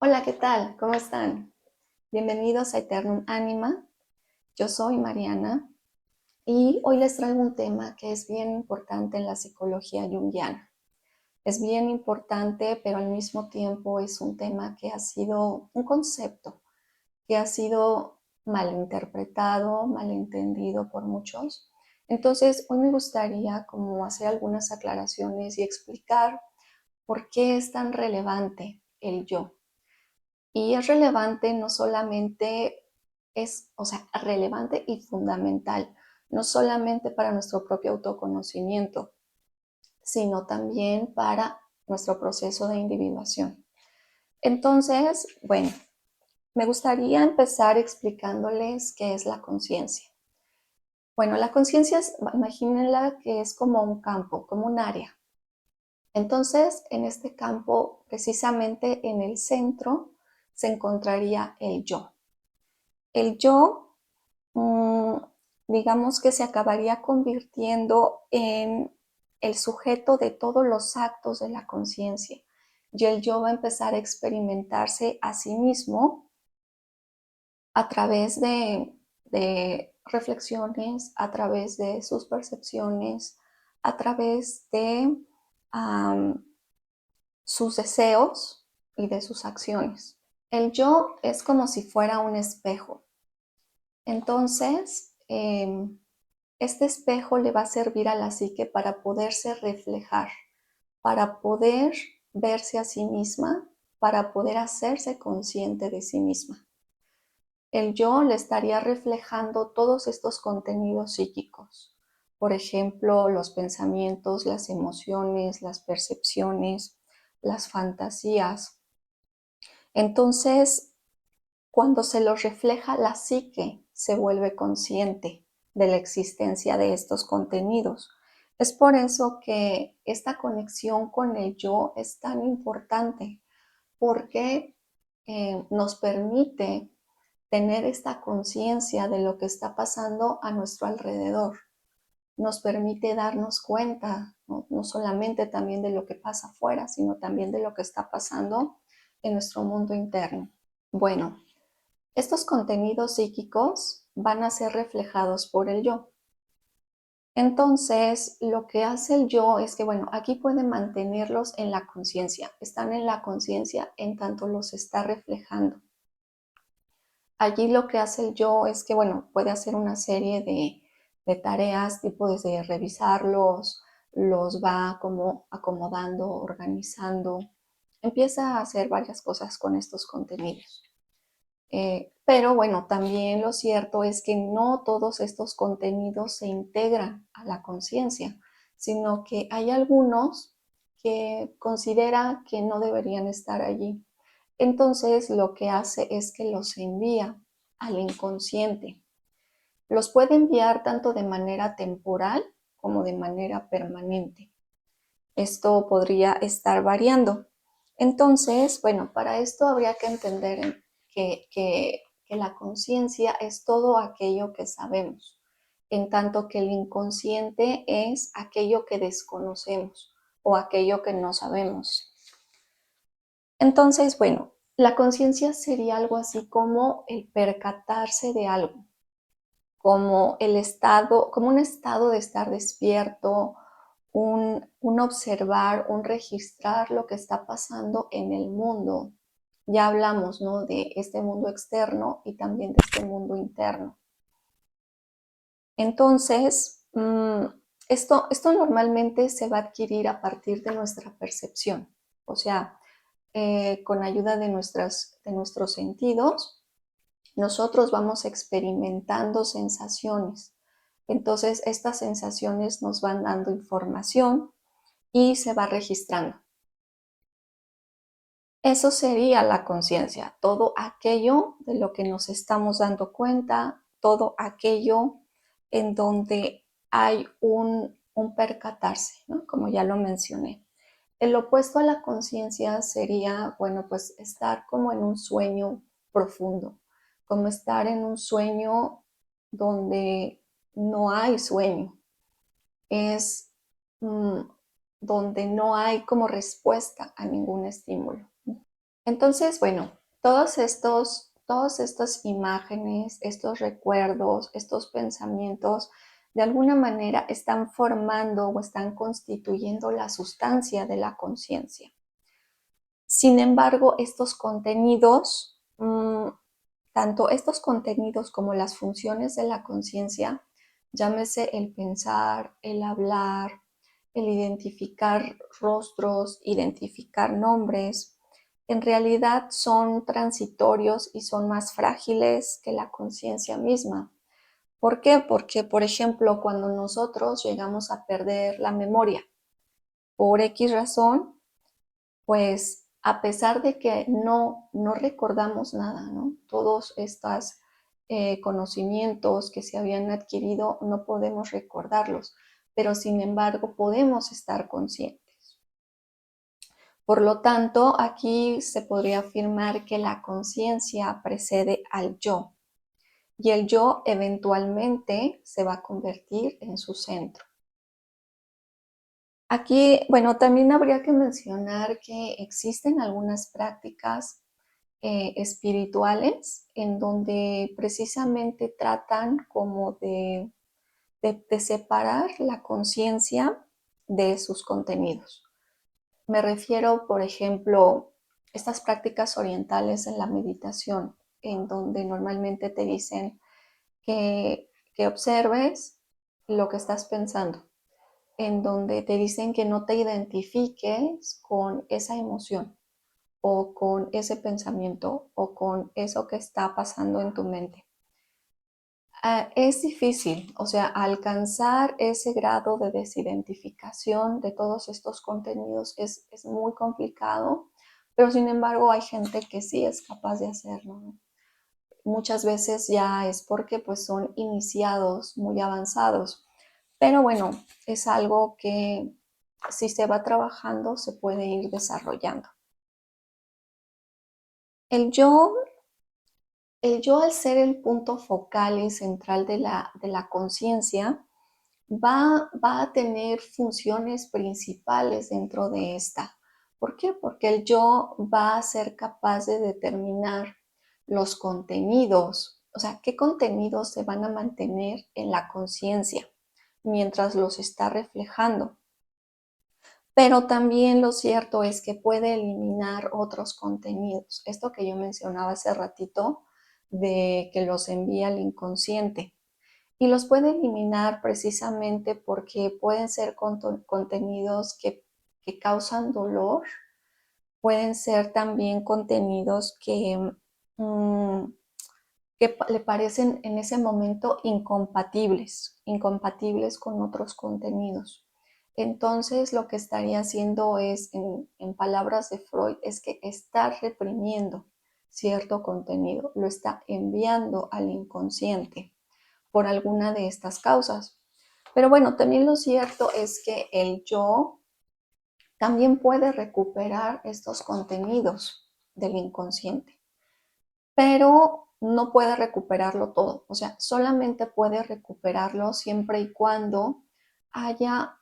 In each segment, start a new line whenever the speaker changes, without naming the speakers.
Hola, ¿qué tal? ¿Cómo están? Bienvenidos a Eternum Anima. Yo soy Mariana y hoy les traigo un tema que es bien importante en la psicología junguiana. Es bien importante, pero al mismo tiempo es un tema que ha sido un concepto que ha sido malinterpretado, malentendido por muchos. Entonces, hoy me gustaría como hacer algunas aclaraciones y explicar por qué es tan relevante el yo. Y es relevante no solamente, relevante y fundamental, no solamente para nuestro propio autoconocimiento, sino también para nuestro proceso de individuación. Entonces, bueno, me gustaría empezar explicándoles qué es la conciencia. Bueno, la conciencia, imagínenla que es como un campo, como un área. Entonces, en este campo, precisamente en el centro, se encontraría el yo. El yo, digamos que se acabaría convirtiendo en el sujeto de todos los actos de la conciencia. Y el yo va a empezar a experimentarse a sí mismo a través de reflexiones, a través de sus percepciones, a través de sus deseos y de sus acciones. El yo es como si fuera un espejo. Entonces, este espejo le va a servir a la psique para poderse reflejar, para poder verse a sí misma, para poder hacerse consciente de sí misma. El yo le estaría reflejando todos estos contenidos psíquicos, por ejemplo, los pensamientos, las emociones, las percepciones, las fantasías. Entonces, cuando se los refleja, la psique se vuelve consciente de la existencia de estos contenidos. Es por eso que esta conexión con el yo es tan importante, porque nos permite tener esta conciencia de lo que está pasando a nuestro alrededor. Nos permite darnos cuenta, no solamente también de lo que pasa afuera, sino también de lo que está pasando en nuestro mundo interno. Bueno, estos contenidos psíquicos van a ser reflejados por el yo. Entonces, lo que hace el yo es que, bueno, aquí puede mantenerlos en la conciencia. Están en la conciencia en tanto los está reflejando. Allí lo que hace el yo es que, bueno, puede hacer una serie de tareas, tipo desde revisarlos, los va como acomodando, organizando. Empieza a hacer varias cosas con estos contenidos. Pero bueno, también lo cierto es que no todos estos contenidos se integran a la conciencia, sino que hay algunos que considera que no deberían estar allí. Entonces lo que hace es que los envía al inconsciente. Los puede enviar tanto de manera temporal como de manera permanente. Esto podría estar variando. Entonces, bueno, para esto habría que entender que la conciencia es todo aquello que sabemos, en tanto que el inconsciente es aquello que desconocemos o aquello que no sabemos. Entonces, bueno, la conciencia sería algo así como el percatarse de algo, como el estado, como un estado de estar despierto, un observar, un registrar lo que está pasando en el mundo. Ya hablamos, ¿no?, de este mundo externo y también de este mundo interno. Entonces, esto normalmente se va a adquirir a partir de nuestra percepción, o sea, con ayuda de nuestros sentidos, nosotros vamos experimentando sensaciones. Entonces, estas sensaciones nos van dando información y se va registrando. Eso sería la conciencia, todo aquello de lo que nos estamos dando cuenta, todo aquello en donde hay un percatarse, ¿no?, como ya lo mencioné. El opuesto a la conciencia sería, bueno, pues estar como en un sueño profundo, como estar en un sueño donde no hay sueño, es donde no hay como respuesta a ningún estímulo. Entonces, bueno, todas estas imágenes, estos recuerdos, estos pensamientos, de alguna manera están formando o están constituyendo la sustancia de la conciencia. Sin embargo, estos contenidos, tanto estos contenidos como las funciones de la conciencia, llámese el pensar, el hablar, el identificar rostros, identificar nombres, en realidad son transitorios y son más frágiles que la conciencia misma. ¿Por qué? Porque, por ejemplo, cuando nosotros llegamos a perder la memoria por X razón, pues a pesar de que no recordamos nada, ¿no? Todos estos conocimientos que se habían adquirido no podemos recordarlos, pero sin embargo podemos estar conscientes. Por lo tanto, aquí se podría afirmar que la conciencia precede al yo y el yo eventualmente se va a convertir en su centro. Aquí, bueno, también habría que mencionar que existen algunas prácticas espirituales en donde precisamente tratan como de separar la conciencia de sus contenidos. Me refiero, por ejemplo, estas prácticas orientales en la meditación, en donde normalmente te dicen que observes lo que estás pensando, en donde te dicen que no te identifiques con esa emoción o con ese pensamiento o con eso que está pasando en tu mente. Es difícil, o sea, alcanzar ese grado de desidentificación de todos estos contenidos es muy complicado, pero sin embargo hay gente que sí es capaz de hacerlo, ¿no? Muchas veces ya es porque pues son iniciados muy avanzados, pero bueno, es algo que si se va trabajando se puede ir desarrollando. El yo El yo, al ser el punto focal y central de la conciencia, va a tener funciones principales dentro de esta. ¿Por qué? Porque el yo va a ser capaz de determinar los contenidos, o sea, qué contenidos se van a mantener en la conciencia mientras los está reflejando. Pero también lo cierto es que puede eliminar otros contenidos. Esto que yo mencionaba hace ratito, de que los envía al inconsciente. Y los puede eliminar precisamente porque pueden ser contenidos que causan dolor, pueden ser también contenidos mm, que le parecen en ese momento incompatibles con otros contenidos. Entonces, lo que estaría haciendo es, en palabras de Freud, es que está reprimiendo cierto contenido, lo está enviando al inconsciente por alguna de estas causas. Pero bueno, también lo cierto es que el yo también puede recuperar estos contenidos del inconsciente, pero no puede recuperarlo todo. O sea, solamente puede recuperarlo siempre y cuando haya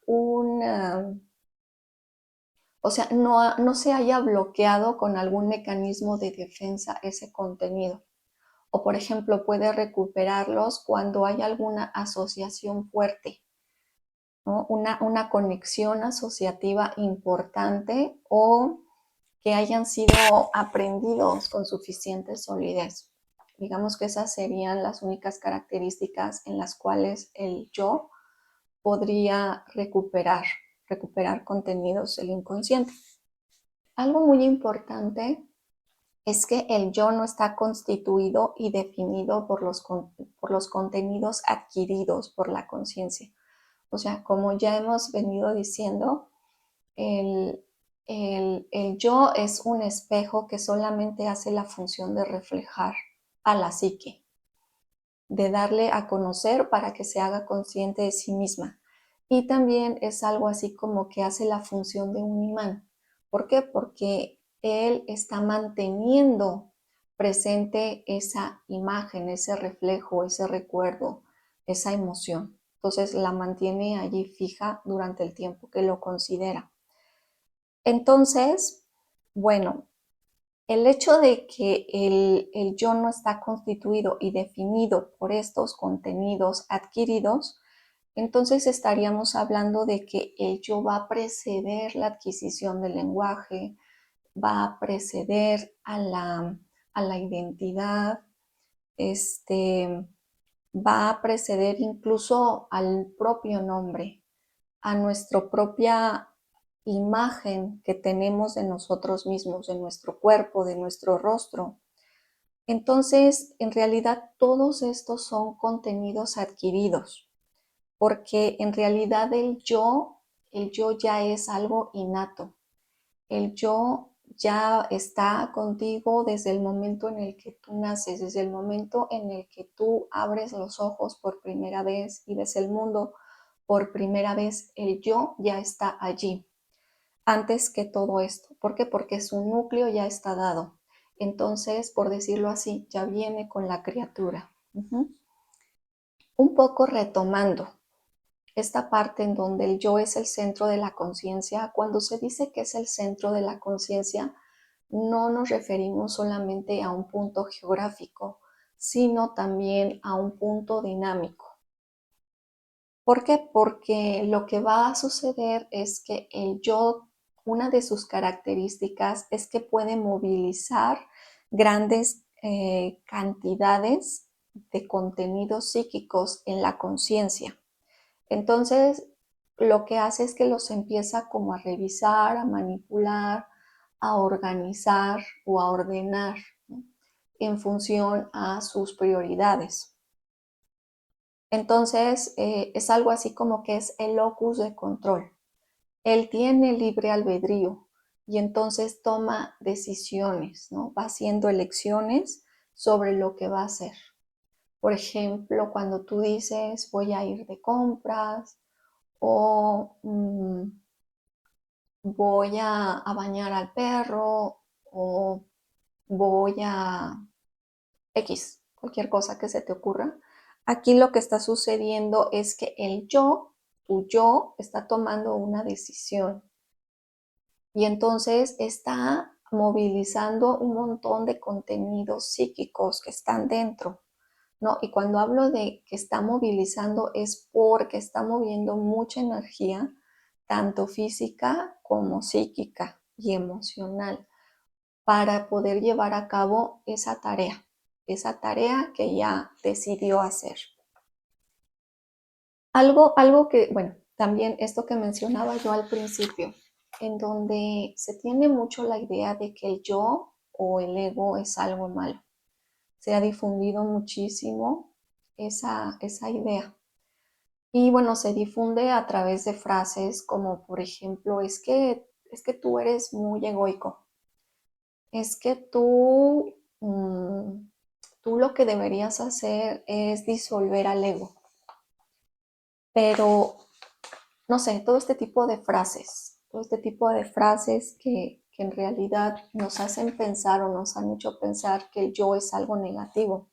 o sea, no se haya bloqueado con algún mecanismo de defensa ese contenido. O, por ejemplo, puede recuperarlos cuando hay alguna asociación fuerte, ¿no? Una conexión asociativa importante o que hayan sido aprendidos con suficiente solidez. Digamos que esas serían las únicas características en las cuales el yo podría recuperar contenidos del inconsciente. Algo muy importante es que el yo no está constituido y definido por los contenidos adquiridos por la conciencia. O sea, como ya hemos venido diciendo, el, el yo es un espejo que solamente hace la función de reflejar a la psique, de darle a conocer para que se haga consciente de sí misma. Y también es algo así como que hace la función de un imán. ¿Por qué? Porque él está manteniendo presente esa imagen, ese reflejo, ese recuerdo, esa emoción. Entonces la mantiene allí fija durante el tiempo que lo considera. Entonces, bueno, El hecho de que el yo no está constituido y definido por estos contenidos adquiridos, entonces estaríamos hablando de que el yo va a preceder la adquisición del lenguaje, va a preceder a la identidad, va a preceder incluso al propio nombre, a nuestra propia imagen que tenemos de nosotros mismos, de nuestro cuerpo, de nuestro rostro. Entonces, en realidad, todos estos son contenidos adquiridos, porque en realidad el yo ya es algo innato. El yo ya está contigo desde el momento en el que tú naces, desde el momento en el que tú abres los ojos por primera vez y ves el mundo por primera vez, el yo ya está allí, antes que todo esto. ¿Por qué? Porque su núcleo ya está dado. Entonces, por decirlo así, ya viene con la criatura. Un poco retomando esta parte en donde el yo es el centro de la conciencia, cuando se dice que es el centro de la conciencia, no nos referimos solamente a un punto geográfico, sino también a un punto dinámico. ¿Por qué? Porque lo que va a suceder es que el yo, una de sus características es que puede movilizar grandes cantidades de contenidos psíquicos en la conciencia. Entonces, lo que hace es que los empieza como a revisar, a manipular, a organizar o a ordenar, ¿no? En función a sus prioridades. Entonces, es algo así como que es el locus de control. Él tiene libre albedrío y entonces toma decisiones, ¿no? Va haciendo elecciones sobre lo que va a hacer. Por ejemplo, cuando tú dices voy a ir de compras o voy a bañar al perro o voy a X, cualquier cosa que se te ocurra. Aquí lo que está sucediendo es que el yo, tu yo, está tomando una decisión y entonces está movilizando un montón de contenidos psíquicos que están dentro, ¿no? Y cuando hablo de que está movilizando es porque está moviendo mucha energía, tanto física como psíquica y emocional, para poder llevar a cabo esa tarea que ya decidió hacer. Algo que, bueno, también esto que mencionaba yo al principio, en donde se tiene mucho la idea de que el yo o el ego es algo malo. Se ha difundido muchísimo esa idea. Y bueno, se difunde a través de frases como, por ejemplo, es que tú eres muy egoico. Es que tú lo que deberías hacer es disolver al ego. Pero, no sé, todo este tipo de frases que en realidad nos hacen pensar o nos han hecho pensar que el yo es algo negativo.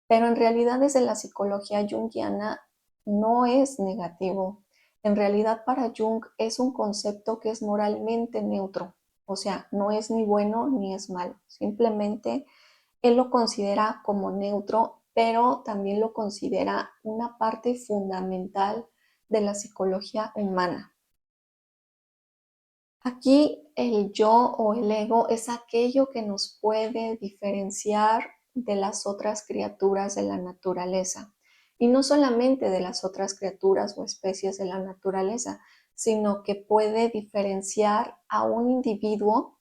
Pero en realidad desde la psicología junguiana no es negativo. En realidad para Jung es un concepto que es moralmente neutro. O sea, no es ni bueno ni es malo. Simplemente él lo considera como neutro, pero también lo considera una parte fundamental de la psicología humana. Aquí el yo o el ego es aquello que nos puede diferenciar de las otras criaturas de la naturaleza. Y no solamente de las otras criaturas o especies de la naturaleza, sino que puede diferenciar a un individuo,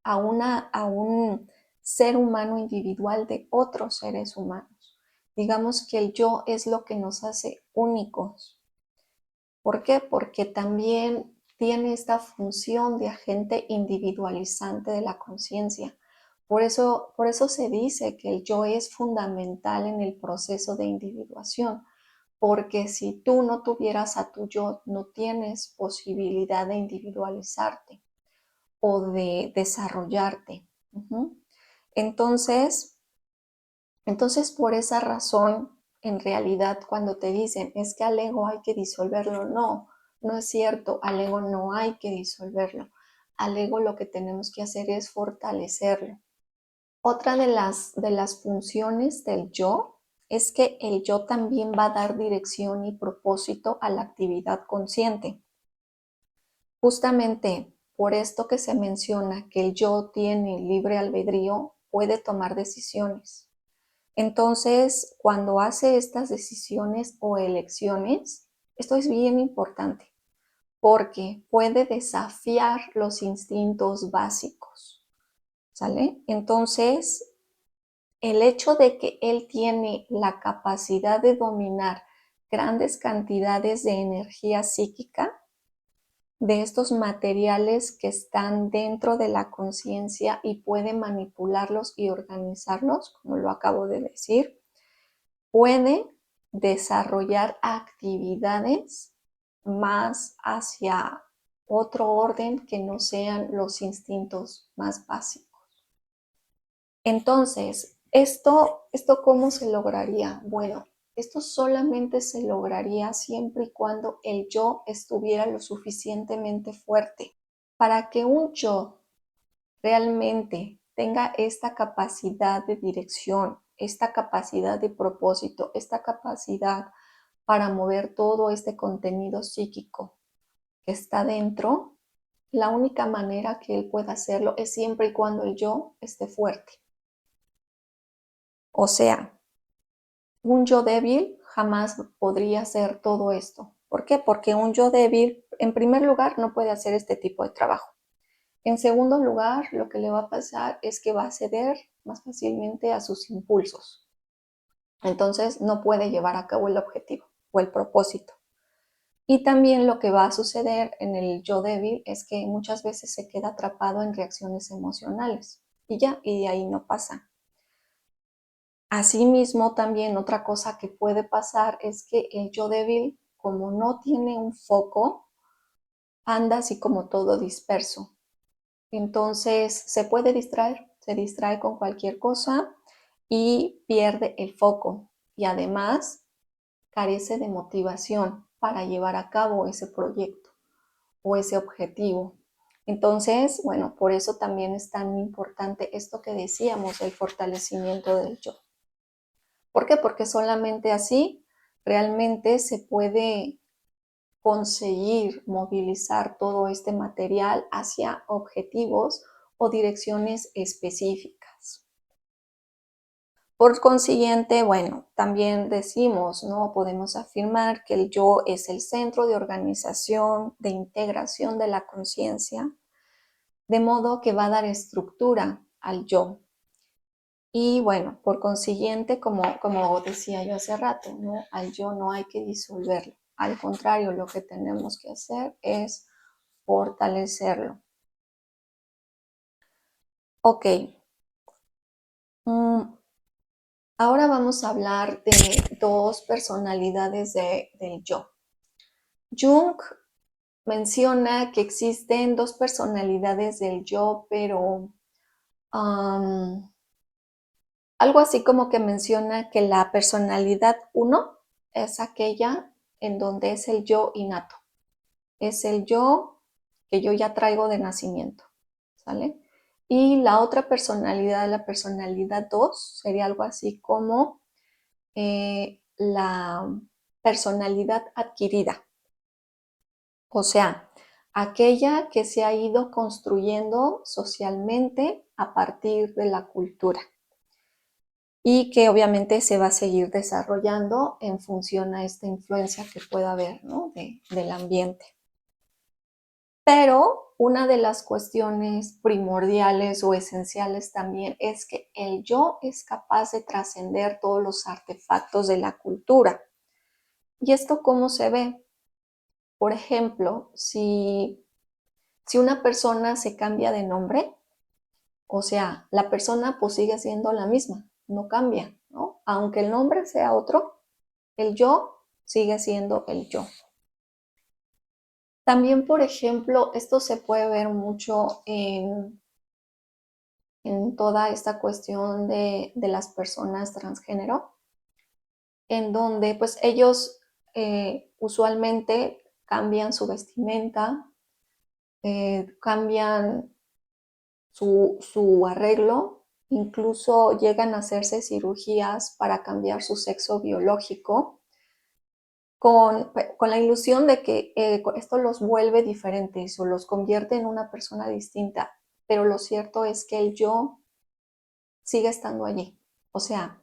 a un ser humano individual de otros seres humanos. Digamos que el yo es lo que nos hace únicos. ¿Por qué? Porque también tiene esta función de agente individualizante de la conciencia. Por eso se dice que el yo es fundamental en el proceso de individuación, porque si tú no tuvieras a tu yo, no tienes posibilidad de individualizarte o de desarrollarte. Entonces, entonces, por esa razón, en realidad, cuando te dicen es que al ego hay que disolverlo, no, no es cierto, al ego no hay que disolverlo. al ego lo que tenemos que hacer es fortalecerlo. Otra de las funciones del yo es que el yo también va a dar dirección y propósito a la actividad consciente. Justamente por esto que se menciona que el yo tiene libre albedrío, puede tomar decisiones. Entonces, cuando hace estas decisiones o elecciones, esto es bien importante porque puede desafiar los instintos básicos, ¿sale? Entonces, el hecho de que él tiene la capacidad de dominar grandes cantidades de energía psíquica, de estos materiales que están dentro de la conciencia y puede manipularlos y organizarlos, como lo acabo de decir, puede desarrollar actividades más hacia otro orden que no sean los instintos más básicos. Entonces, ¿esto cómo se lograría? Bueno, esto solamente se lograría siempre y cuando el yo estuviera lo suficientemente fuerte. Para que un yo realmente tenga esta capacidad de dirección, esta capacidad de propósito, esta capacidad para mover todo este contenido psíquico que está dentro, la única manera que él pueda hacerlo es siempre y cuando el yo esté fuerte. O sea, un yo débil jamás podría hacer todo esto. ¿Por qué? Porque un yo débil, en primer lugar, no puede hacer este tipo de trabajo. En segundo lugar, lo que le va a pasar es que va a ceder más fácilmente a sus impulsos. Entonces, no puede llevar a cabo el objetivo o el propósito. Y también lo que va a suceder en el yo débil es que muchas veces se queda atrapado en reacciones emocionales y ya, y de ahí no pasa. Asimismo, también otra cosa que puede pasar es que el yo débil, como no tiene un foco, anda así como todo disperso. Entonces se puede distraer, se distrae con cualquier cosa y pierde el foco. Y además carece de motivación para llevar a cabo ese proyecto o ese objetivo. Entonces, bueno, por eso también es tan importante esto que decíamos, el fortalecimiento del yo. ¿Por qué? Porque solamente así realmente se puede conseguir movilizar todo este material hacia objetivos o direcciones específicas. Por consiguiente, bueno, también decimos, ¿no? Podemos afirmar que el yo es el centro de organización, de integración de la conciencia, de modo que va a dar estructura al yo. Y bueno, por consiguiente, como decía yo hace rato, ¿no? Al yo no hay que disolverlo. Al contrario, lo que tenemos que hacer es fortalecerlo. Ok. Ahora vamos a hablar de dos personalidades del yo. Jung menciona que existen dos personalidades del yo, pero algo así como que menciona que la personalidad 1 es aquella en donde es el yo innato. Es el yo que yo ya traigo de nacimiento, ¿sale? Y la otra personalidad, la personalidad 2, sería algo así como la personalidad adquirida. O sea, aquella que se ha ido construyendo socialmente a partir de la cultura y que obviamente se va a seguir desarrollando en función a esta influencia que pueda haber, ¿no? del ambiente. Pero una de las cuestiones primordiales o esenciales también es que el yo es capaz de trascender todos los artefactos de la cultura. ¿Y esto cómo se ve? Por ejemplo, si una persona se cambia de nombre, o sea, la persona pues sigue siendo la misma, no cambia, ¿no? Aunque el nombre sea otro, el yo sigue siendo el yo. También, por ejemplo, esto se puede ver mucho en toda esta cuestión de las personas transgénero, en donde pues ellos usualmente cambian su vestimenta, cambian su arreglo, incluso llegan a hacerse cirugías para cambiar su sexo biológico con la ilusión de que esto los vuelve diferentes o los convierte en una persona distinta, pero lo cierto es que el yo sigue estando allí. O sea,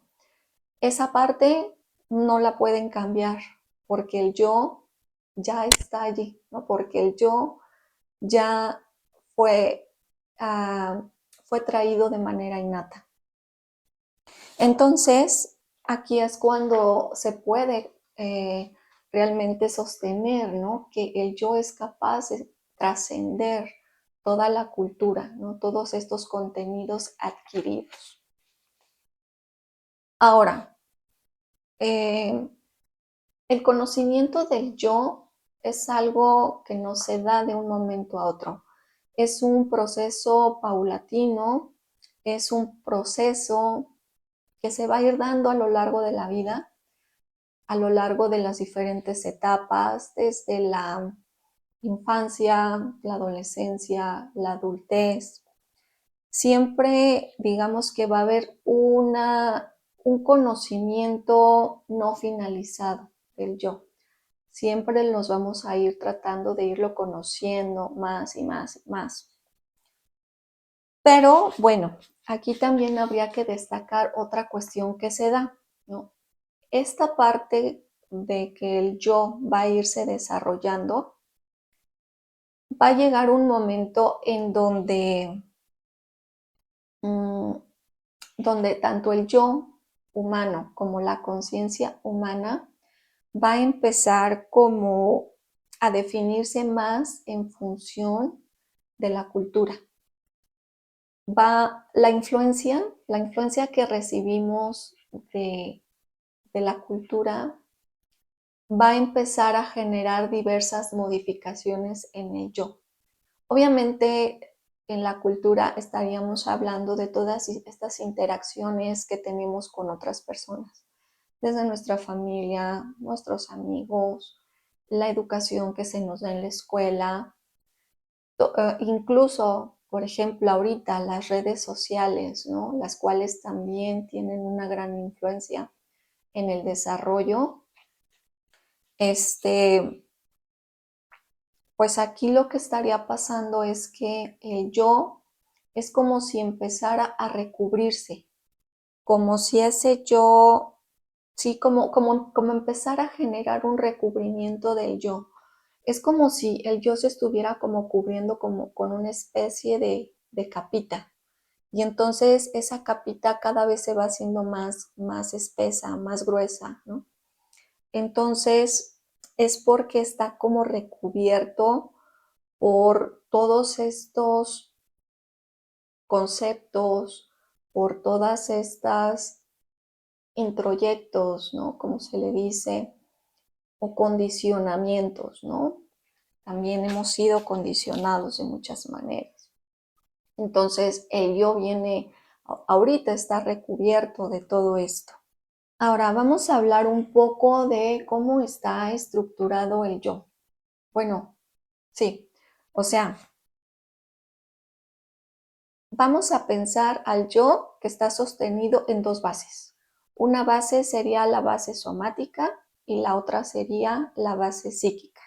esa parte no la pueden cambiar porque el yo ya está allí, ¿no? Porque el yo ya fue, uh, fue traído de manera innata. Entonces, aquí es cuando se puede realmente sostener, ¿no? Que el yo es capaz de trascender toda la cultura, ¿no? Todos estos contenidos adquiridos. Ahora, el conocimiento del yo es algo que no se da de un momento a otro. Es un proceso paulatino, es un proceso que se va a ir dando a lo largo de la vida, a lo largo de las diferentes etapas, desde la infancia, la adolescencia, la adultez. Siempre digamos que va a haber un conocimiento no finalizado del yo. Siempre nos vamos a ir tratando de irlo conociendo más y más y más. Pero bueno, aquí también habría que destacar otra cuestión que se da, ¿no? Esta parte de que el yo va a irse desarrollando, va a llegar un momento en donde tanto el yo humano como la conciencia humana va a empezar como a definirse más en función de la cultura. La influencia que recibimos de la cultura va a empezar a generar diversas modificaciones en el yo. Obviamente, en la cultura estaríamos hablando de todas estas interacciones que tenemos con otras personas, desde nuestra familia, nuestros amigos, la educación que se nos da en la escuela, incluso, por ejemplo, ahorita las redes sociales, ¿no? Las cuales también tienen una gran influencia en el desarrollo. Pues aquí lo que estaría pasando es que el yo es como si empezara a recubrirse, como si ese yo, sí, como empezara a generar un recubrimiento del yo. Es como si el yo se estuviera como cubriendo como con una especie de capita. Y entonces esa capita cada vez se va haciendo más espesa, más gruesa, ¿no? Entonces es porque está como recubierto por todos estos conceptos, por todas estas introyectos, ¿no? Como se le dice, o condicionamientos, ¿no? También hemos sido condicionados de muchas maneras. Entonces, el yo ahorita está recubierto de todo esto. Ahora vamos a hablar un poco de cómo está estructurado el yo. Bueno, sí, o sea, vamos a pensar al yo que está sostenido en dos bases. Una base sería la base somática y la otra sería la base psíquica.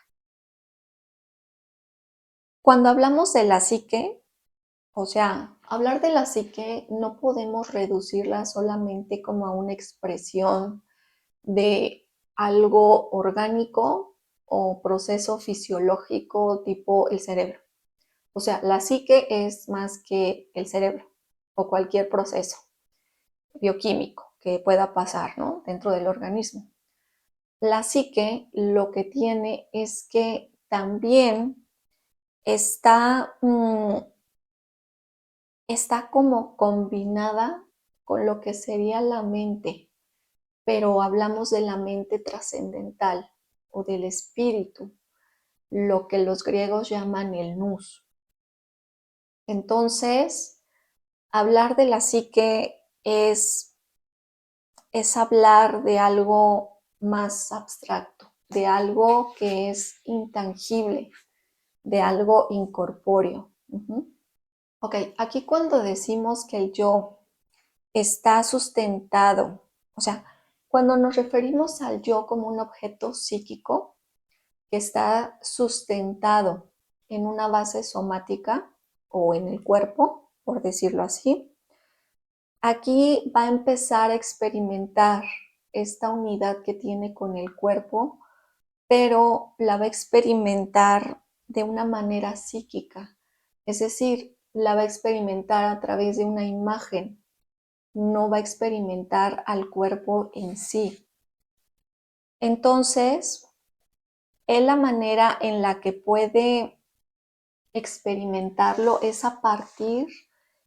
Cuando hablamos de la psique, o sea, hablar de la psique no podemos reducirla solamente como a una expresión de algo orgánico o proceso fisiológico tipo el cerebro. O sea, la psique es más que el cerebro o cualquier proceso bioquímico que pueda pasar, ¿no? Dentro del organismo. La psique lo que tiene es que también está como combinada con lo que sería la mente, pero hablamos de la mente trascendental o del espíritu, lo que los griegos llaman el nous. Entonces, hablar de la psique es hablar de algo más abstracto, de algo que es intangible, de algo incorpóreo. Ok, aquí cuando decimos que el yo está sustentado, o sea, cuando nos referimos al yo como un objeto psíquico que está sustentado en una base somática o en el cuerpo, por decirlo así, aquí va a empezar a experimentar esta unidad que tiene con el cuerpo, pero la va a experimentar de una manera psíquica, es decir, la va a experimentar a través de una imagen, no va a experimentar al cuerpo en sí. Entonces, es la manera en la que puede experimentarlo es a partir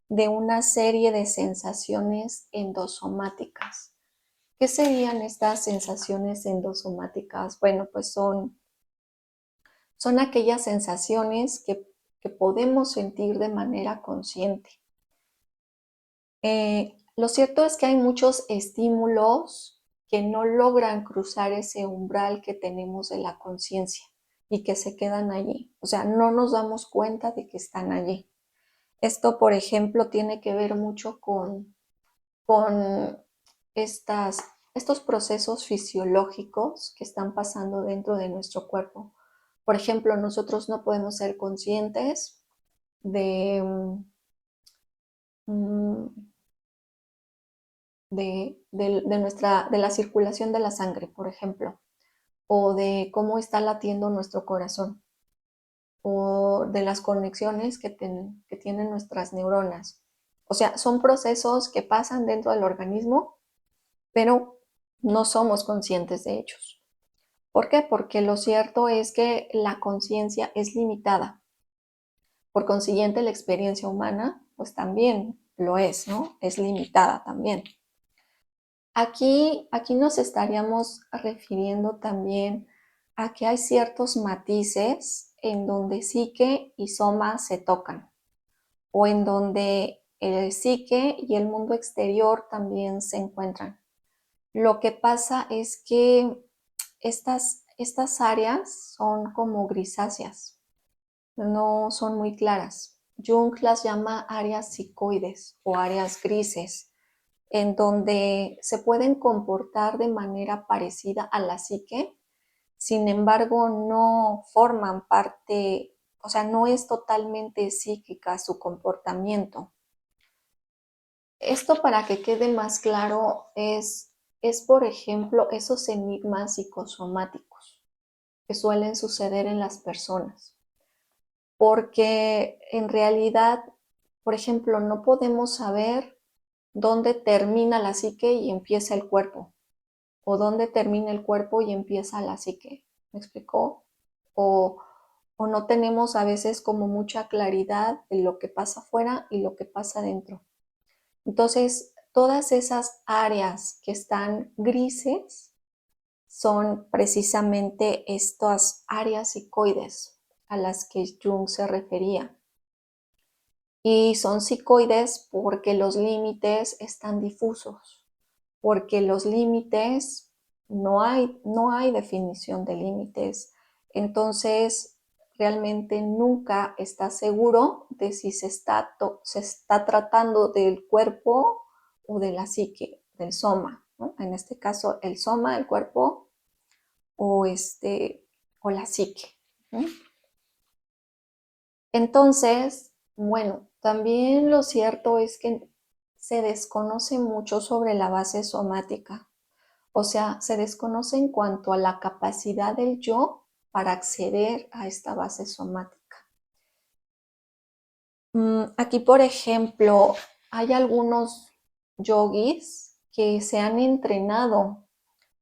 de una serie de sensaciones endosomáticas. ¿Qué serían estas sensaciones endosomáticas? Bueno, pues son aquellas sensaciones que podemos sentir de manera consciente. Lo cierto es que hay muchos estímulos que no logran cruzar ese umbral que tenemos de la conciencia y que se quedan allí. O sea, no nos damos cuenta de que están allí. Esto, por ejemplo, tiene que ver mucho con estos procesos fisiológicos que están pasando dentro de nuestro cuerpo. Por ejemplo, nosotros no podemos ser conscientes de, mm, de la circulación de la sangre, por ejemplo, o de cómo está latiendo nuestro corazón, o de las conexiones que tienen nuestras neuronas. O sea, son procesos que pasan dentro del organismo, pero no somos conscientes de ellos. ¿Por qué? Porque lo cierto es que la conciencia es limitada. Por consiguiente, la experiencia humana, pues también lo es, ¿no? Es limitada también. Aquí nos estaríamos refiriendo también a que hay ciertos matices en donde psique y soma se tocan, o en donde el psique y el mundo exterior también se encuentran. Lo que pasa es que estas áreas son como grisáceas, no son muy claras. Jung las llama áreas psicoides o áreas grises, en donde se pueden comportar de manera parecida a la psique, sin embargo no forman parte, o sea, no es totalmente psíquica su comportamiento. Esto, para que quede más claro, es por ejemplo esos enigmas psicosomáticos que suelen suceder en las personas, porque en realidad, por ejemplo, no podemos saber dónde termina la psique y empieza el cuerpo, o dónde termina el cuerpo y empieza la psique. ¿Me explicó? O, o no tenemos a veces como mucha claridad de lo que pasa afuera y lo que pasa dentro. Entonces, todas esas áreas que están grises son precisamente estas áreas psicoides a las que Jung se refería. Y son psicoides porque los límites están difusos, porque los límites no hay definición de límites. Entonces, realmente nunca está seguro de si se está tratando del cuerpo o de la psique, del soma, ¿no? En este caso, el soma, el cuerpo, o, o la psique, ¿no? Entonces, bueno, también lo cierto es que se desconoce mucho sobre la base somática. O sea, se desconoce en cuanto a la capacidad del yo para acceder a esta base somática. Aquí, por ejemplo, hay algunos yogis que se han entrenado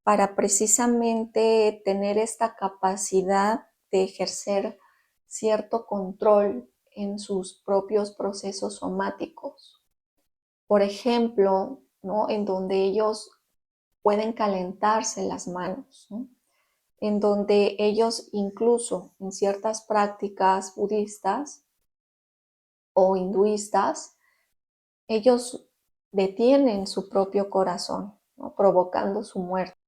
para precisamente tener esta capacidad de ejercer cierto control en sus propios procesos somáticos. Por ejemplo, ¿no? En donde ellos pueden calentarse las manos, ¿no? En donde ellos incluso en ciertas prácticas budistas o hinduistas, ellos detienen su propio corazón, ¿no? Provocando su muerte.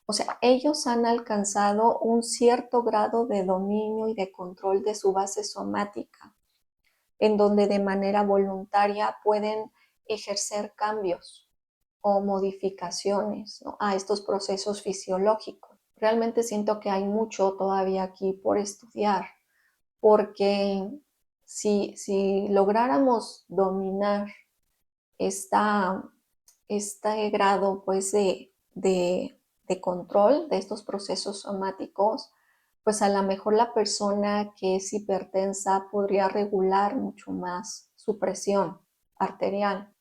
O sea, ellos han alcanzado un cierto grado de dominio y de control de su base somática, en donde de manera voluntaria pueden ejercer cambios o modificaciones, ¿no?, a estos procesos fisiológicos. Realmente siento que hay mucho todavía aquí por estudiar, porque si lográramos dominar esta, este grado pues de control de estos procesos somáticos, pues a lo mejor la persona que es hipertensa podría regular mucho más su presión arterial,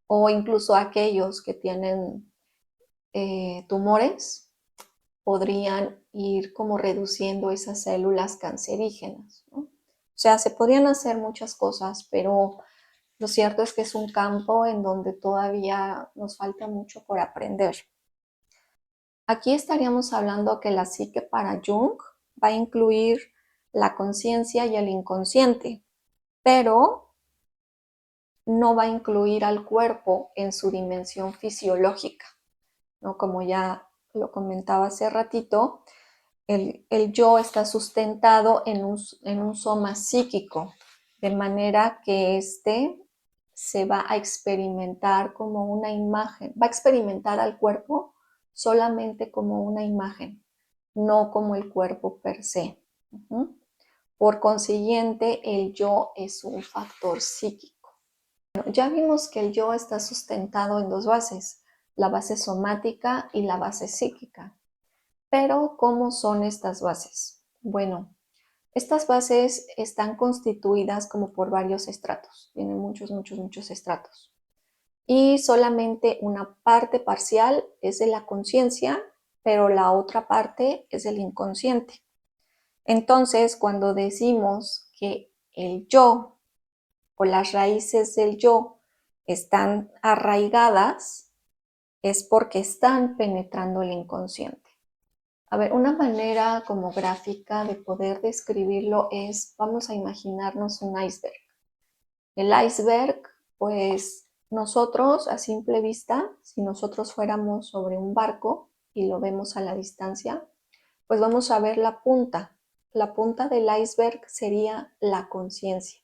o incluso aquellos que tienen tumores podrían ir como reduciendo esas células cancerígenas, ¿no? O sea, se podrían hacer muchas cosas, pero lo cierto es que es un campo en donde todavía nos falta mucho por aprender. Aquí estaríamos hablando que la psique para Jung va a incluir la conciencia y el inconsciente, pero no va a incluir al cuerpo en su dimensión fisiológica, ¿no? Como ya lo comentaba hace ratito, el yo está sustentado en un soma psíquico, de manera que éste se va a experimentar como una imagen, va a experimentar al cuerpo solamente como una imagen, no como el cuerpo per se. Por consiguiente, el yo es un factor psíquico. Bueno, ya vimos que el yo está sustentado en dos bases, la base somática y la base psíquica. Pero, ¿cómo son estas bases? Bueno, estas bases están constituidas como por varios estratos, tienen muchos estratos. Y solamente una parte parcial es de la conciencia, pero la otra parte es del inconsciente. Entonces, cuando decimos que el yo o las raíces del yo están arraigadas, es porque están penetrando el inconsciente. A ver, una manera como gráfica de poder describirlo es, vamos a imaginarnos un iceberg. El iceberg, pues nosotros a simple vista, si nosotros fuéramos sobre un barco y lo vemos a la distancia, pues vamos a ver la punta. La punta del iceberg sería la conciencia.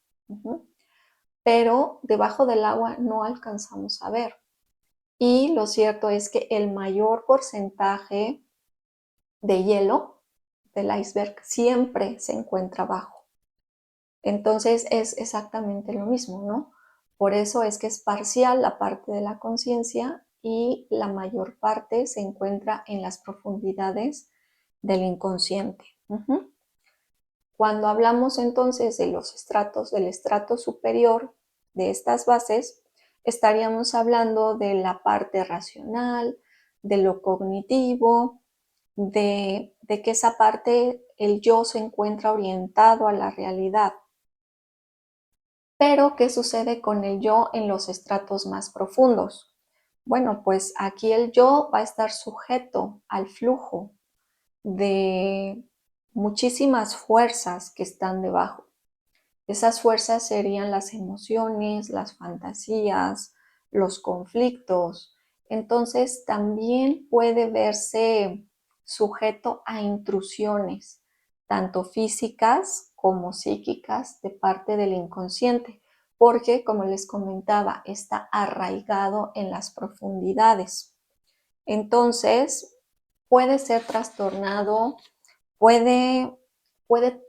Pero debajo del agua no alcanzamos a ver. Y lo cierto es que el mayor porcentaje de hielo del iceberg siempre se encuentra abajo. Entonces es exactamente lo mismo, ¿no? Por eso es que es parcial la parte de la conciencia y la mayor parte se encuentra en las profundidades del inconsciente. Cuando hablamos entonces de los estratos, del estrato superior de estas bases, estaríamos hablando de la parte racional, de lo cognitivo, de que esa parte, el yo se encuentra orientado a la realidad. Pero, ¿qué sucede con el yo en los estratos más profundos? Bueno, pues aquí el yo va a estar sujeto al flujo de muchísimas fuerzas que están debajo. Esas fuerzas serían las emociones, las fantasías, los conflictos. Entonces también puede verse sujeto a intrusiones, tanto físicas como psíquicas, de parte del inconsciente, porque, como les comentaba, está arraigado en las profundidades. Entonces, puede ser trastornado, puede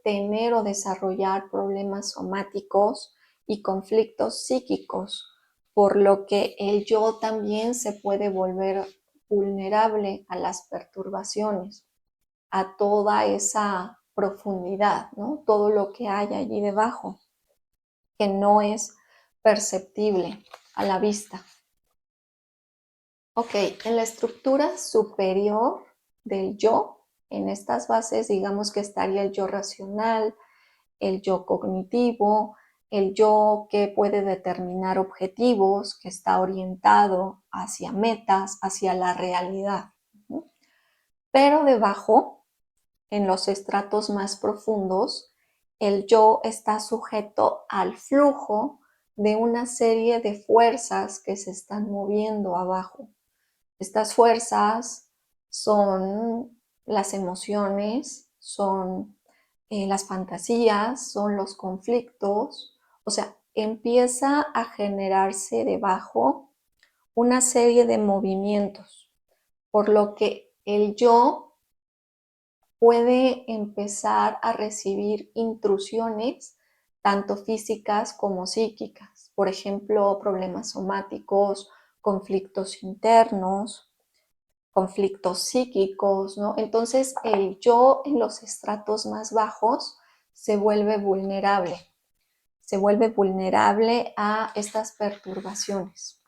tener o desarrollar problemas somáticos y conflictos psíquicos, por lo que el yo también se puede volver vulnerable a las perturbaciones, a toda esa profundidad, ¿no? Todo lo que hay allí debajo, que no es perceptible a la vista. Ok, en la estructura superior del yo, en estas bases, digamos que estaría el yo racional, el yo cognitivo, el yo que puede determinar objetivos, que está orientado hacia metas, hacia la realidad. Pero debajo, en los estratos más profundos, el yo está sujeto al flujo de una serie de fuerzas que se están moviendo abajo. Estas fuerzas son las emociones, son las fantasías, son los conflictos. O sea, empieza a generarse debajo una serie de movimientos, por lo que el yo puede empezar a recibir intrusiones tanto físicas como psíquicas, por ejemplo, problemas somáticos, conflictos internos, conflictos psíquicos, ¿no? Entonces el yo en los estratos más bajos se vuelve vulnerable a estas perturbaciones.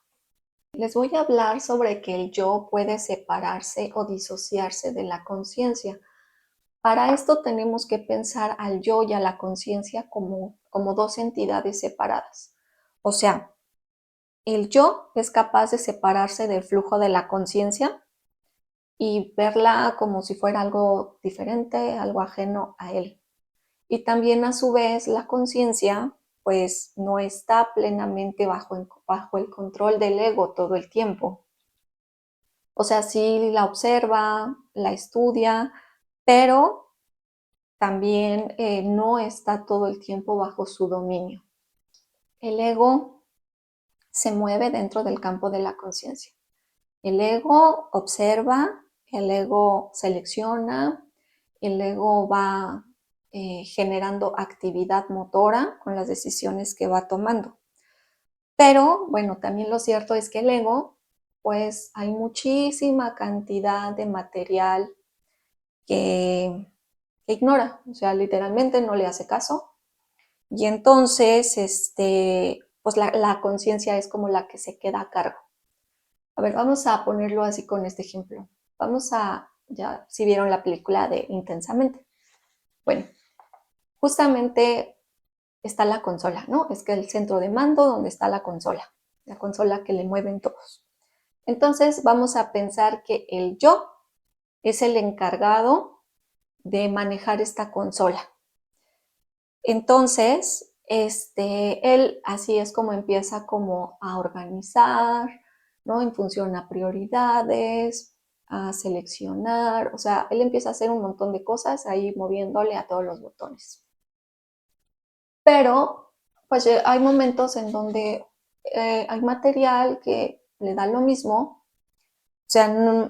Les voy a hablar sobre que el yo puede separarse o disociarse de la conciencia. Para esto tenemos que pensar al yo y a la conciencia como dos entidades separadas. O sea, el yo es capaz de separarse del flujo de la conciencia y verla como si fuera algo diferente, algo ajeno a él. Y también a su vez la conciencia pues no está plenamente bajo el control del ego todo el tiempo. O sea, sí la observa, la estudia, pero también no está todo el tiempo bajo su dominio. El ego se mueve dentro del campo de la conciencia. El ego observa, el ego selecciona, el ego va generando actividad motora con las decisiones que va tomando. Pero bueno, también lo cierto es que el ego, pues hay muchísima cantidad de material que ignora, o sea, literalmente no le hace caso. Y entonces, pues la conciencia es como la que se queda a cargo. A ver, vamos a ponerlo así con este ejemplo. Vamos a, ya si vieron la película de Intensamente. Bueno, justamente está la consola, ¿no? Es que el centro de mando donde está la consola que le mueven todos. Entonces vamos a pensar que el yo es el encargado de manejar esta consola. Entonces, él así es como empieza como a organizar, ¿no? En función a prioridades, a seleccionar, o sea, él empieza a hacer un montón de cosas ahí moviéndole a todos los botones. Pero, pues hay momentos en donde hay material que le da lo mismo, o sea,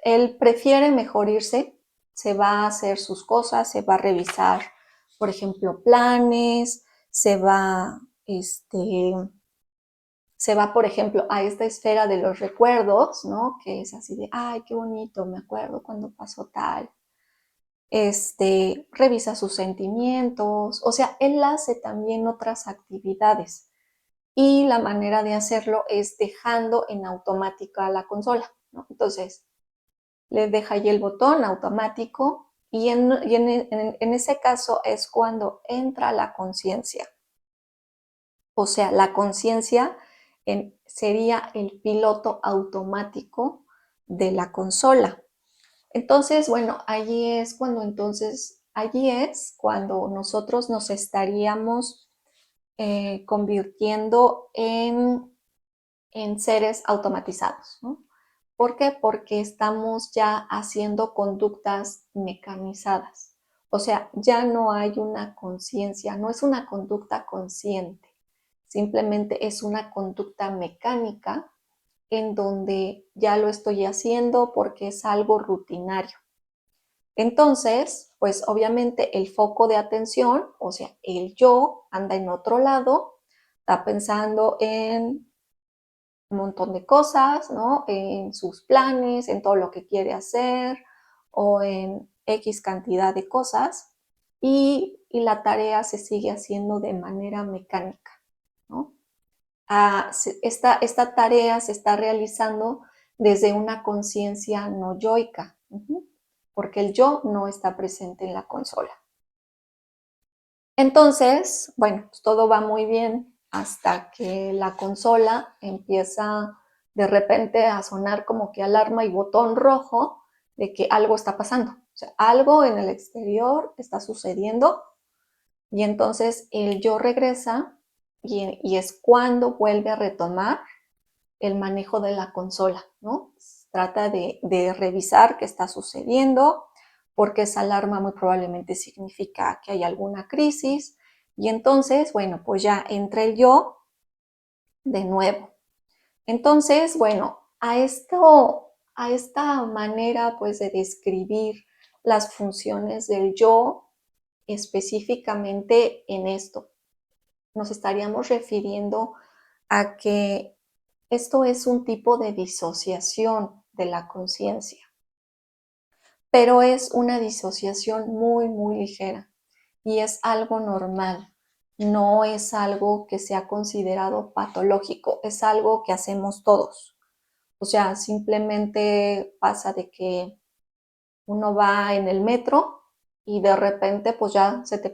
él prefiere mejor irse, se va a hacer sus cosas, se va a revisar, por ejemplo, planes, se va, por ejemplo, a esta esfera de los recuerdos, ¿no? Que es así de, ay, qué bonito, me acuerdo cuando pasó tal. Revisa sus sentimientos, o sea, él hace también otras actividades y la manera de hacerlo es dejando en automática la consola, ¿no? Entonces, le deja ahí el botón automático y en ese caso es cuando entra la conciencia. O sea, la conciencia sería el piloto automático de la consola. Entonces, bueno, allí es cuando nosotros nos estaríamos convirtiendo en seres automatizados, ¿no? ¿Por qué? Porque estamos ya haciendo conductas mecanizadas. O sea, ya no hay una conciencia, no es una conducta consciente, simplemente es una conducta mecánica en donde ya lo estoy haciendo porque es algo rutinario. Entonces, pues obviamente el foco de atención, o sea, el yo anda en otro lado, está pensando en un montón de cosas, ¿no? En sus planes, en todo lo que quiere hacer o en X cantidad de cosas y la tarea se sigue haciendo de manera mecánica, ¿no? Esta tarea se está realizando desde una conciencia no yoica, porque el yo no está presente en la consola. Entonces, bueno, pues todo va muy bien hasta que la consola empieza de repente a sonar como que alarma y botón rojo de que algo está pasando. O sea, algo en el exterior está sucediendo y entonces el yo regresa y es cuando vuelve a retomar el manejo de la consola, ¿no? trata de revisar qué está sucediendo, porque esa alarma muy probablemente significa que hay alguna crisis. Y entonces, bueno, pues ya entra el yo de nuevo. Entonces, bueno, a esta manera pues de describir las funciones del yo específicamente en esto, nos estaríamos refiriendo a que esto es un tipo de disociación de la conciencia, pero es una disociación muy, muy ligera y es algo normal. No es algo que sea considerado patológico, es algo que hacemos todos. O sea, simplemente pasa de que uno va en el metro y de repente pues ya ya te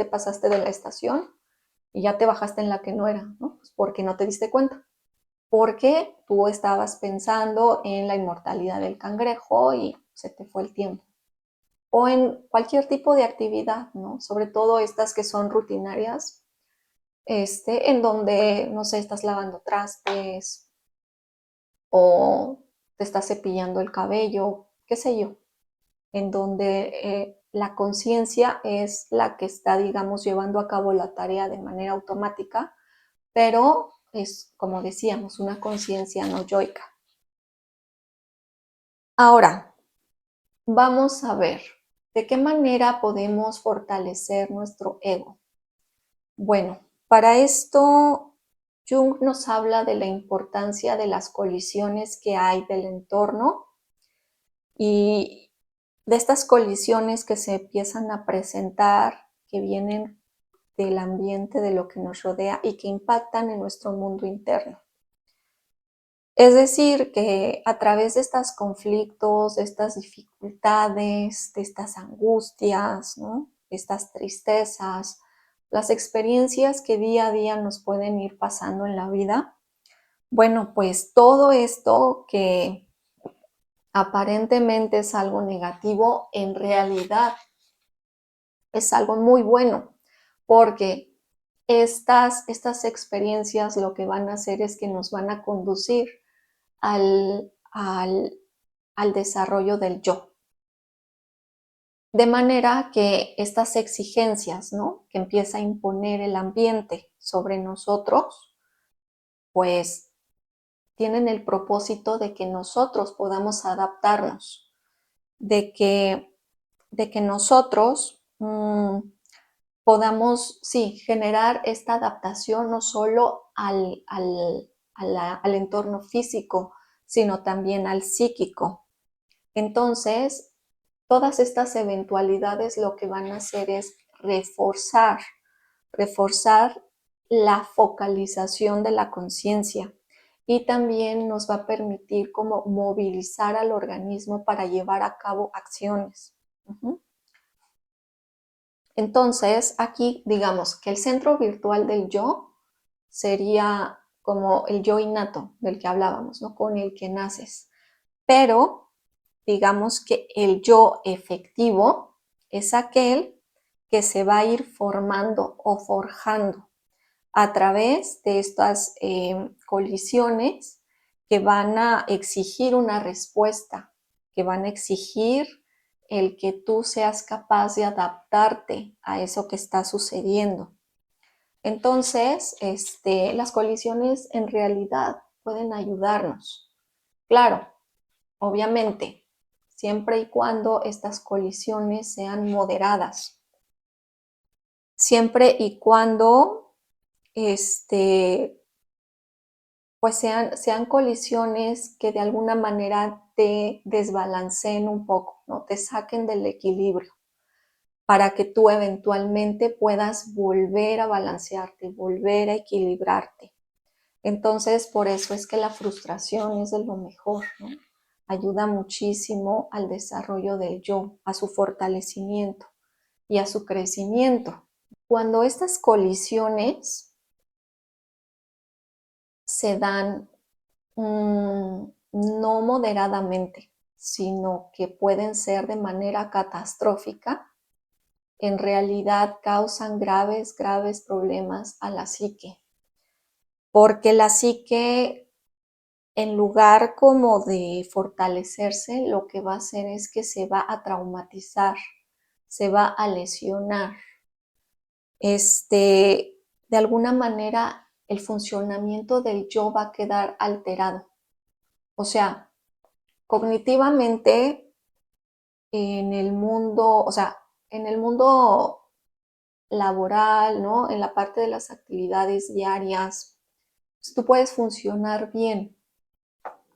pasaste de la estación y ya te bajaste en la que no era, ¿no? Pues porque no te diste cuenta. Porque tú estabas pensando en la inmortalidad del cangrejo y se te fue el tiempo. O en cualquier tipo de actividad, ¿no? Sobre todo estas que son rutinarias, en donde, no sé, estás lavando trastes o te estás cepillando el cabello, qué sé yo, en donde la conciencia es la que está, digamos, llevando a cabo la tarea de manera automática, pero es, como decíamos, una conciencia no yoica. Ahora, vamos a ver de qué manera podemos fortalecer nuestro ego. Bueno, para esto Jung nos habla de la importancia de las colisiones que hay del entorno y de estas colisiones que se empiezan a presentar, que vienen del ambiente, de lo que nos rodea y que impactan en nuestro mundo interno. Es decir, que a través de estos conflictos, de estas dificultades, de estas angustias, ¿no? Estas tristezas, las experiencias que día a día nos pueden ir pasando en la vida, bueno, pues todo esto que aparentemente es algo negativo, en realidad es algo muy bueno, porque estas experiencias lo que van a hacer es que nos van a conducir al, al, al desarrollo del yo. De manera que estas exigencias, ¿no?, que empieza a imponer el ambiente sobre nosotros, pues tienen el propósito de que nosotros podamos adaptarnos, de que nosotros podamos, sí, generar esta adaptación no solo al entorno físico, sino también al psíquico. Entonces, todas estas eventualidades lo que van a hacer es reforzar la focalización de la conciencia y también nos va a permitir como movilizar al organismo para llevar a cabo acciones. Entonces, aquí digamos que el centro virtual del yo sería como el yo innato del que hablábamos, ¿no?, con el que naces. Pero digamos que el yo efectivo es aquel que se va a ir formando o forjando a través de estas colisiones que van a exigir una respuesta, que van a exigir el que tú seas capaz de adaptarte a eso que está sucediendo. Entonces, las colisiones en realidad pueden ayudarnos. Claro, obviamente, siempre y cuando estas colisiones sean moderadas, siempre y cuando pues sean colisiones que de alguna manera te desbalanceen un poco, ¿no?, te saquen del equilibrio para que tú eventualmente puedas volver a balancearte, volver a equilibrarte. Entonces, por eso es que la frustración es de lo mejor, ¿no? Ayuda muchísimo al desarrollo del yo, a su fortalecimiento y a su crecimiento. Cuando estas colisiones se dan no moderadamente, sino que pueden ser de manera catastrófica, en realidad causan graves, graves problemas a la psique, porque la psique en lugar como de fortalecerse, lo que va a hacer es que se va a traumatizar, se va a lesionar. De alguna manera, el funcionamiento del yo va a quedar alterado. O sea, cognitivamente, en el mundo, o sea, en el mundo laboral, ¿no? En la parte de las actividades diarias, pues tú puedes funcionar bien,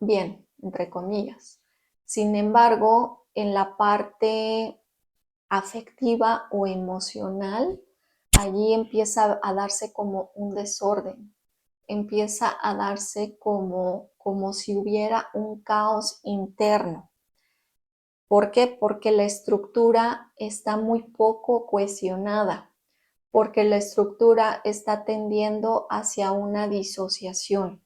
bien, entre comillas. Sin embargo, en la parte afectiva o emocional, allí empieza a darse como un desorden, empieza a darse como si hubiera un caos interno. ¿Por qué? Porque la estructura está muy poco cohesionada, porque la estructura está tendiendo hacia una disociación.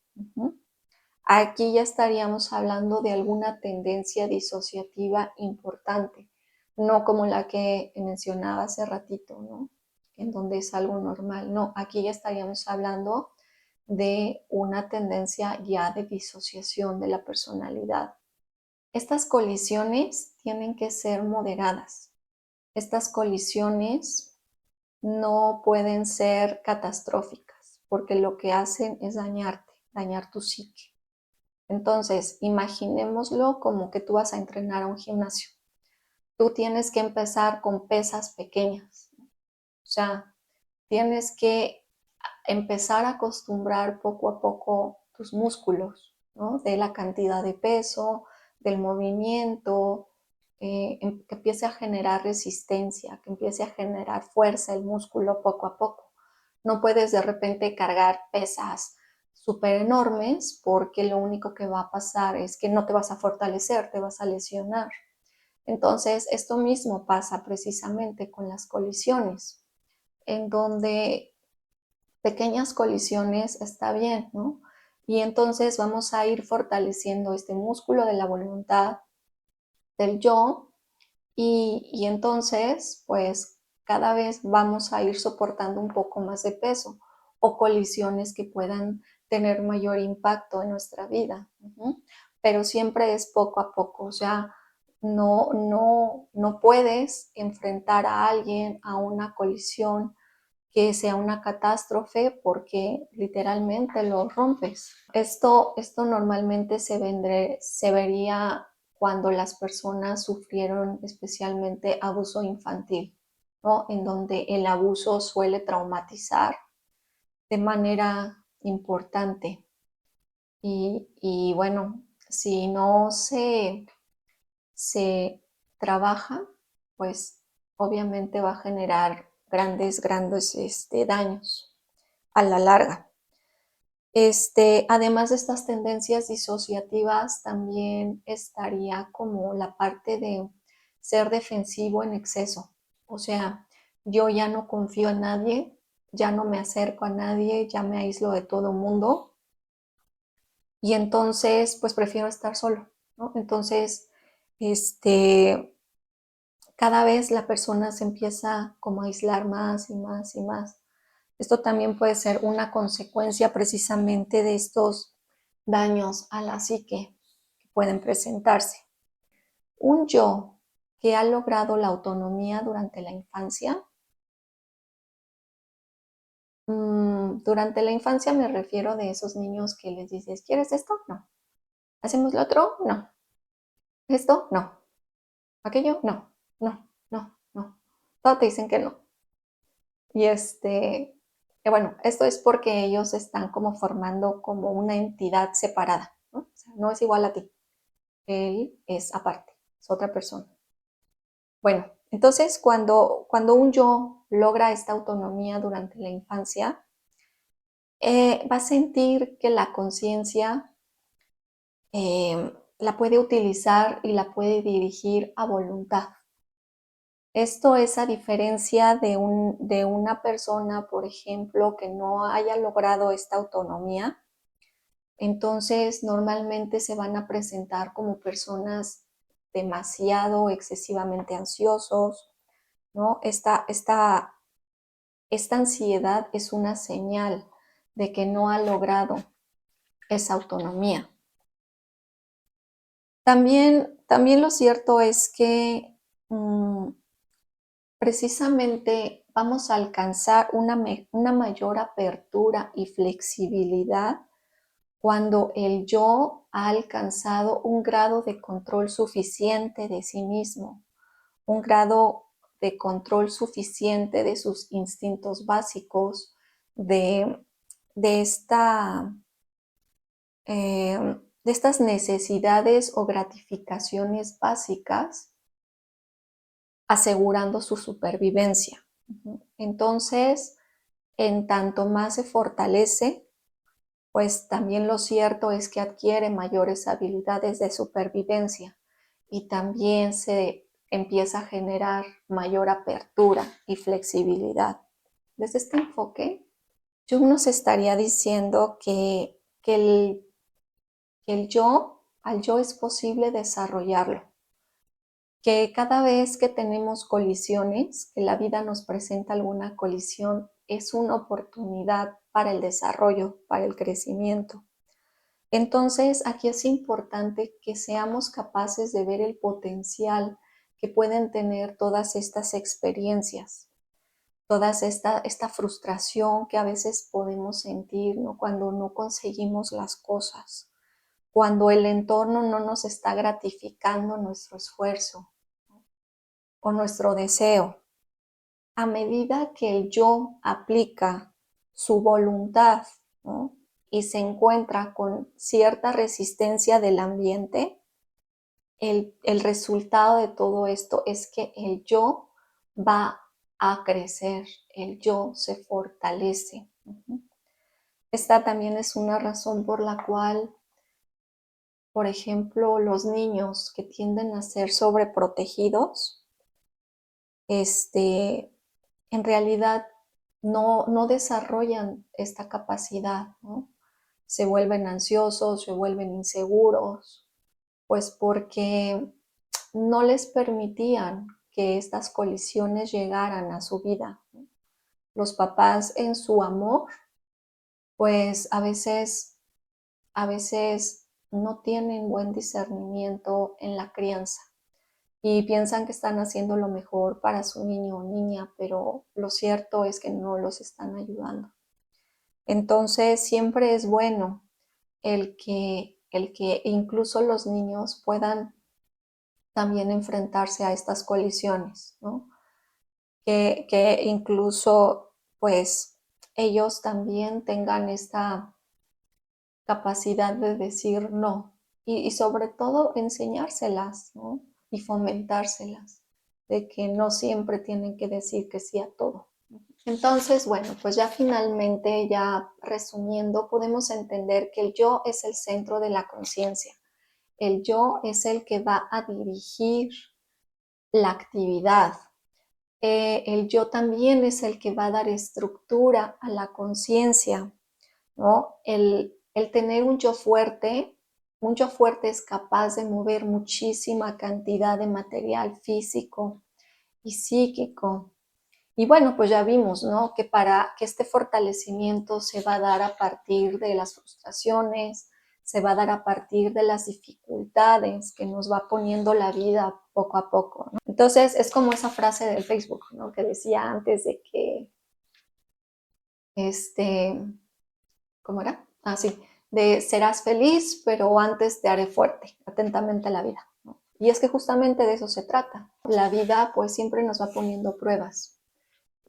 Aquí ya estaríamos hablando de alguna tendencia disociativa importante, no como la que mencionaba hace ratito, ¿no? En donde es algo normal. No, aquí ya estaríamos hablando de una tendencia ya de disociación de la personalidad. Estas colisiones tienen que ser moderadas. Estas colisiones no pueden ser catastróficas, porque lo que hacen es dañarte, dañar tu psique. Entonces, imaginémoslo como que tú vas a entrenar a un gimnasio. Tú tienes que empezar con pesas pequeñas. O sea, tienes que empezar a acostumbrar poco a poco tus músculos, ¿no? De la cantidad de peso, del movimiento, que empiece a generar resistencia, que empiece a generar fuerza el músculo poco a poco. No puedes de repente cargar pesas súper enormes porque lo único que va a pasar es que no te vas a fortalecer, te vas a lesionar. Entonces, esto mismo pasa precisamente con las colisiones, en donde pequeñas colisiones está bien, ¿no? Y entonces vamos a ir fortaleciendo este músculo de la voluntad, del yo, y entonces, pues cada vez vamos a ir soportando un poco más de peso o colisiones que puedan tener mayor impacto en nuestra vida. Pero siempre es poco a poco, o sea, no puedes enfrentar a alguien a una colisión que sea una catástrofe porque literalmente lo rompes. Esto normalmente se vería cuando las personas sufrieron especialmente abuso infantil, ¿no? En donde el abuso suele traumatizar de manera importante. Y bueno, si no se trabaja, pues obviamente va a generar grandes daños a la larga. Además de estas tendencias disociativas, también estaría como la parte de ser defensivo en exceso. O sea, yo ya no confío en nadie, ya no me acerco a nadie, ya me aíslo de todo el mundo y entonces pues prefiero estar solo, ¿no? Entonces, cada vez la persona se empieza como a aislar más y más y más. Esto también puede ser una consecuencia precisamente de estos daños a la psique que pueden presentarse. Un yo que ha logrado la autonomía durante la infancia, durante la infancia me refiero de esos niños que les dices, ¿quieres esto? No. ¿Hacemos lo otro? No. ¿Esto? No. ¿Aquello? No. No, no, no. Todos te dicen que no. Y bueno, esto es porque ellos están como formando como una entidad separada, ¿no? O sea, no es igual a ti, él es aparte, es otra persona. Bueno, entonces cuando un yo logra esta autonomía durante la infancia, va a sentir que la conciencia la puede utilizar y la puede dirigir a voluntad. Esto es a diferencia de una persona, por ejemplo, que no haya logrado esta autonomía. Entonces, normalmente se van a presentar como personas demasiado, excesivamente ansiosos, ¿no? Esta ansiedad es una señal de que no ha logrado esa autonomía. También lo cierto es que precisamente vamos a alcanzar una mayor apertura y flexibilidad cuando el yo ha alcanzado un grado de control suficiente de sí mismo, un grado de control suficiente de sus instintos básicos, de, de esta de estas necesidades o gratificaciones básicas, asegurando su supervivencia. Entonces, en tanto más se fortalece, pues también lo cierto es que adquiere mayores habilidades de supervivencia y también se empieza a generar mayor apertura y flexibilidad. Desde este enfoque, yo nos estaría diciendo que el yo, al yo es posible desarrollarlo, que cada vez que tenemos colisiones, que la vida nos presenta alguna colisión, es una oportunidad para el desarrollo, para el crecimiento. Entonces, aquí es importante que seamos capaces de ver el potencial que pueden tener todas estas experiencias, toda esta frustración que a veces podemos sentir, ¿no? Cuando no conseguimos las cosas, cuando el entorno no nos está gratificando nuestro esfuerzo o nuestro deseo. A medida que el yo aplica su voluntad, ¿no? y se encuentra con cierta resistencia del ambiente, el resultado de todo esto es que el yo va a crecer, el yo se fortalece. Esta también es una razón por la cual, por ejemplo, los niños que tienden a ser sobreprotegidos, en realidad no desarrollan esta capacidad, ¿no? Se vuelven ansiosos, se vuelven inseguros, pues porque no les permitían que estas colisiones llegaran a su vida. Los papás en su amor, pues a veces no tienen buen discernimiento en la crianza y piensan que están haciendo lo mejor para su niño o niña, pero lo cierto es que no los están ayudando. Entonces siempre es bueno el que incluso los niños puedan también enfrentarse a estas colisiones, ¿no? Que incluso pues ellos también tengan esta capacidad de decir no y sobre todo enseñárselas, ¿no? y fomentárselas, de que no siempre tienen que decir que sí a todo. Entonces, bueno, pues ya finalmente, ya resumiendo, podemos entender que el yo es el centro de la conciencia. El yo es el que va a dirigir la actividad. El yo también es el que va a dar estructura a la conciencia, ¿no? El tener un yo fuerte es capaz de mover muchísima cantidad de material físico y psíquico. Y bueno, pues ya vimos, ¿no? Que para que este fortalecimiento se va a dar a partir de las frustraciones, se va a dar a partir de las dificultades que nos va poniendo la vida poco a poco, ¿no? Entonces es como esa frase del Facebook, ¿no? Que decía antes de que, ¿cómo era? Ah, sí, de serás feliz, pero antes te haré fuerte, atentamente a la vida, ¿no? Y es que justamente de eso se trata. La vida pues siempre nos va poniendo pruebas.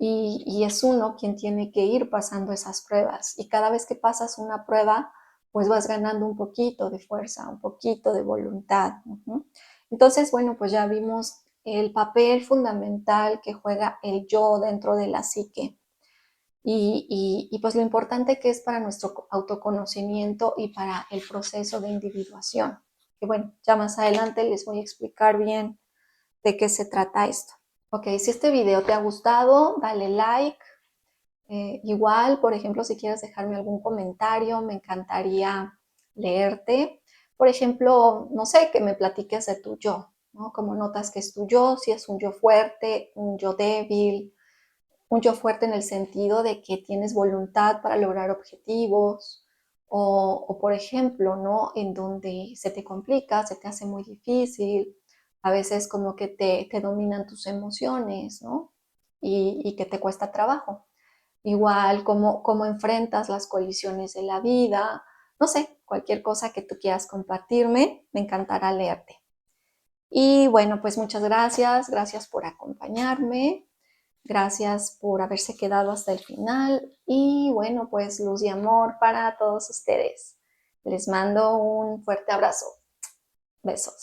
Y es uno quien tiene que ir pasando esas pruebas. Y cada vez que pasas una prueba, pues vas ganando un poquito de fuerza, un poquito de voluntad. Entonces, bueno, pues ya vimos el papel fundamental que juega el yo dentro de la psique. Y pues lo importante que es para nuestro autoconocimiento y para el proceso de individuación. Que bueno, ya más adelante les voy a explicar bien de qué se trata esto. Ok, si este video te ha gustado, dale like. Igual, por ejemplo, si quieres dejarme algún comentario, me encantaría leerte. Por ejemplo, no sé, que me platiques de tu yo, ¿no? Cómo notas que es tu yo, si es un yo fuerte, un yo débil, un yo fuerte en el sentido de que tienes voluntad para lograr objetivos, o, por ejemplo, ¿no? En donde se te complica, se te hace muy difícil, a veces como que te dominan tus emociones, ¿no? Y que te cuesta trabajo. Igual, cómo enfrentas las colisiones de la vida, no sé, cualquier cosa que tú quieras compartirme, me encantará leerte. Y bueno, pues muchas gracias, gracias por acompañarme, gracias por haberse quedado hasta el final y bueno, pues luz y amor para todos ustedes. Les mando un fuerte abrazo. Besos.